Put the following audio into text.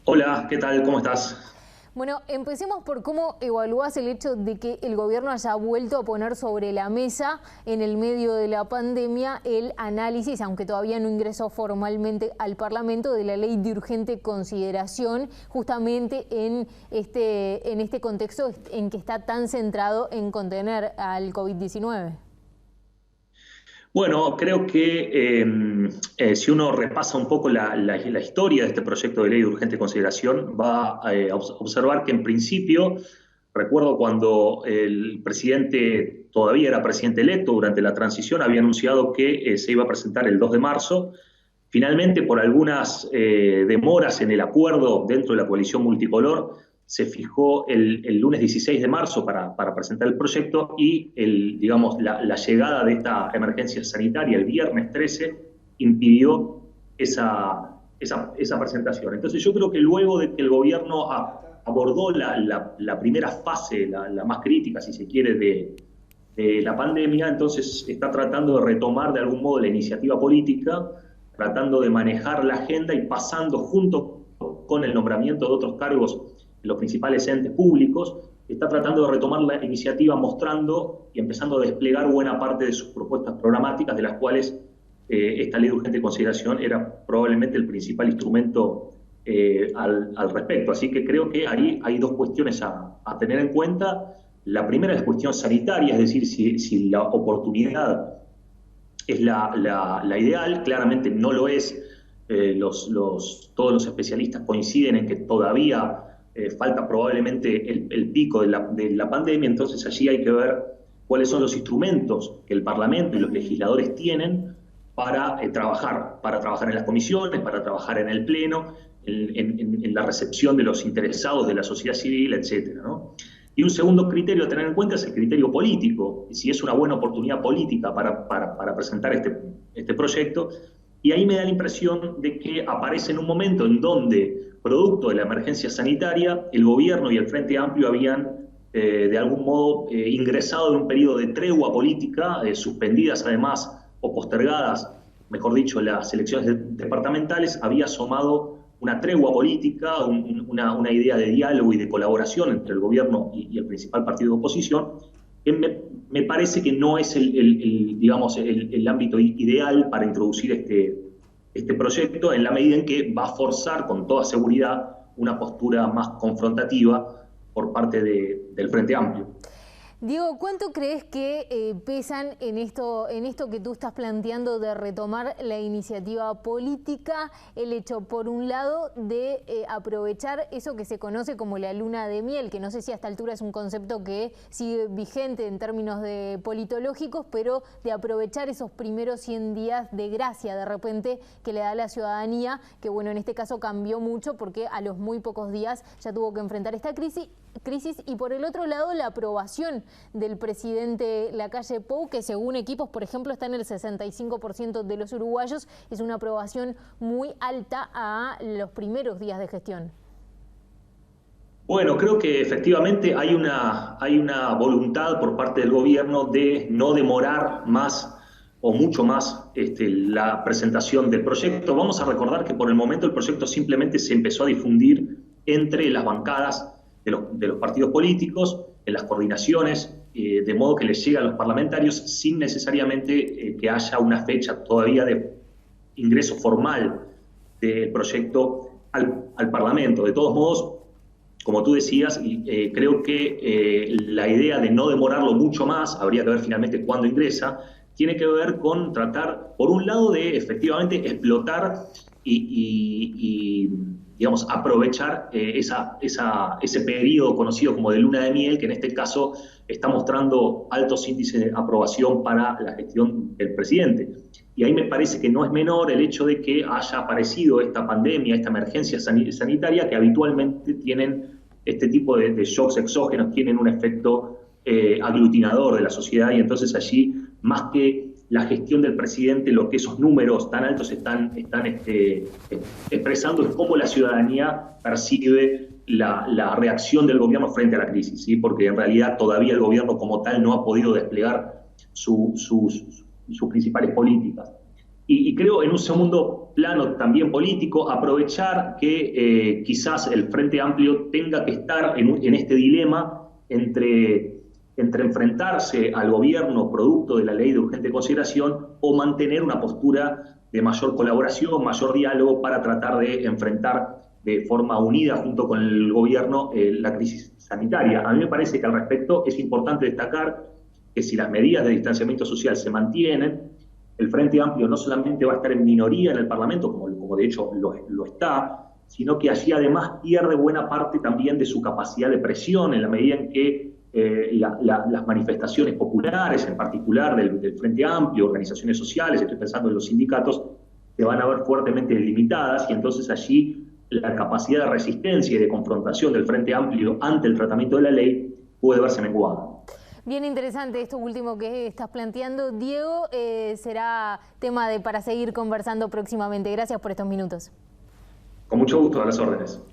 Hola, ¿qué tal? ¿Cómo estás? Bueno, empecemos por cómo evalúas el hecho de que el gobierno haya vuelto a poner sobre la mesa en el medio de la pandemia el análisis, aunque todavía no ingresó formalmente al Parlamento, de la ley de urgente consideración, justamente en este contexto en que está tan centrado en contener al COVID-19. Bueno, creo que si uno repasa un poco la historia de este proyecto de ley de urgente consideración, va a observar que en principio, recuerdo cuando el presidente todavía era presidente electo durante la transición, había anunciado que se iba a presentar el 2 de marzo. Finalmente, por algunas demoras en el acuerdo dentro de la coalición multicolor, se fijó el lunes 16 de marzo para presentar el proyecto y digamos, la llegada de esta emergencia sanitaria el viernes 13 impidió esa presentación. Entonces yo creo que luego de que el gobierno abordó la primera fase, la más crítica, si se quiere, de la pandemia, entonces está tratando de retomar de algún modo la iniciativa política, tratando de manejar la agenda y pasando junto con el nombramiento de otros cargos en los principales entes públicos, está tratando de retomar la iniciativa mostrando y empezando a desplegar buena parte de sus propuestas programáticas, de las cuales esta ley de urgente consideración era probablemente el principal instrumento al respecto. Así que creo que ahí hay dos cuestiones a tener en cuenta. La primera es cuestión sanitaria, es decir, si la oportunidad es la ideal, claramente no lo es. Todos los especialistas coinciden en que todavía falta probablemente el pico de la pandemia, entonces allí hay que ver cuáles son los instrumentos que el Parlamento y los legisladores tienen para trabajar en las comisiones, para trabajar en el Pleno, en la recepción de los interesados de la sociedad civil, etcétera, ¿no? Y un segundo criterio a tener en cuenta es el criterio político, si es una buena oportunidad política para presentar este proyecto. Y ahí me da la impresión de que aparece en un momento en donde, producto de la emergencia sanitaria, el gobierno y el Frente Amplio habían, de algún modo, ingresado en un periodo de tregua política, suspendidas además o postergadas, mejor dicho, las elecciones departamentales, había asomado una tregua política, una idea de diálogo y de colaboración entre el gobierno y el principal partido de oposición, que me parece que no es digamos, el ámbito ideal para introducir este proyecto, en la medida en que va a forzar con toda seguridad una postura más confrontativa por parte del Frente Amplio. Diego, ¿cuánto crees que pesan en esto que tú estás planteando de retomar la iniciativa política, el hecho, por un lado, de aprovechar eso que se conoce como la luna de miel, que no sé si a esta altura es un concepto que sigue vigente en términos de politológicos, pero de aprovechar esos primeros 100 días de gracia de repente que le da a la ciudadanía, que bueno, en este caso cambió mucho porque a los muy pocos días ya tuvo que enfrentar esta crisis, y por el otro lado la aprobación del presidente Lacalle Pou, que según equipos, por ejemplo, está en el 65% de los uruguayos, es una aprobación muy alta a los primeros días de gestión. Bueno, creo que efectivamente hay una voluntad por parte del gobierno de no demorar más o mucho más la presentación del proyecto. Vamos a recordar que por el momento el proyecto simplemente se empezó a difundir entre las bancadas de los partidos políticos, en las coordinaciones, de modo que les llega a los parlamentarios sin necesariamente que haya una fecha todavía de ingreso formal del proyecto al Parlamento. De todos modos, como tú decías, creo que la idea de no demorarlo mucho más, habría que ver finalmente cuándo ingresa, tiene que ver con tratar, por un lado, de efectivamente explotar y digamos, aprovechar ese periodo conocido como de luna de miel, que en este caso está mostrando altos índices de aprobación para la gestión del presidente. Y ahí me parece que no es menor el hecho de que haya aparecido esta pandemia, esta emergencia sanitaria, que habitualmente tienen este tipo de shocks exógenos, tienen un efecto aglutinador de la sociedad, y entonces allí, más que la gestión del presidente, lo que esos números tan altos están expresando es cómo la ciudadanía percibe la reacción del gobierno frente a la crisis, ¿sí? Porque en realidad todavía el gobierno como tal no ha podido desplegar sus principales políticas. Y creo en un segundo plano también político, aprovechar que quizás el Frente Amplio tenga que estar en este dilema entre enfrentarse al gobierno producto de la ley de urgente consideración o mantener una postura de mayor colaboración, mayor diálogo para tratar de enfrentar de forma unida junto con el gobierno la crisis sanitaria. A mí me parece que al respecto es importante destacar que si las medidas de distanciamiento social se mantienen, el Frente Amplio no solamente va a estar en minoría en el Parlamento, como de hecho lo está, sino que allí además pierde buena parte también de su capacidad de presión en la medida en que las manifestaciones populares, en particular del Frente Amplio, organizaciones sociales, estoy pensando en los sindicatos, se van a ver fuertemente limitadas y entonces allí la capacidad de resistencia y de confrontación del Frente Amplio ante el tratamiento de la ley puede verse menguada. Bien interesante esto último que estás planteando, Diego. Será tema para seguir conversando próximamente. Gracias por estos minutos. Con mucho gusto, a las órdenes.